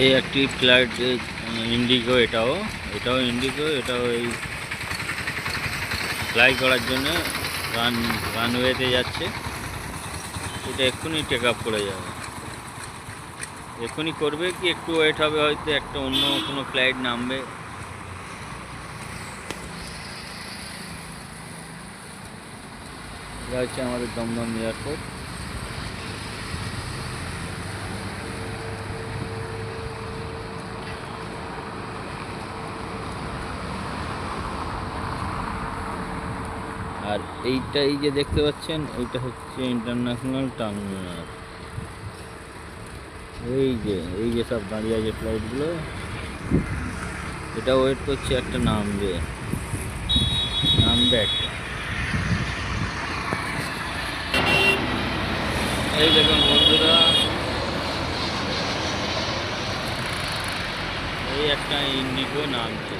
এই একটি flight Indigo, এটাও ইন্ডিগো, এটাও এই ফ্লাই করার জন্য রানওয়েতে যাচ্ছে। এটা এক্ষুনি টেক আপ করে যাবে, এক্ষুনি করবে কি একটু ওয়েট হবে, হয়তো একটা অন্য কোনো ফ্লাইট নামবে। এটা হচ্ছে আমাদের দমদম এয়ারপোর্ট। আর এইটা এই যে দেখতে পাচ্ছেন, এইটা হচ্ছে ইন্টারন্যাশনাল টার্মিনাল। এই যে সব দাঁড়িয়ে আছে ফ্লাইটগুলো, এটা ওয়েট করছে একটা নামবে একটা। এই দেখুন বন্ধুরা, এই একটা ইন্ডিগো নামছে।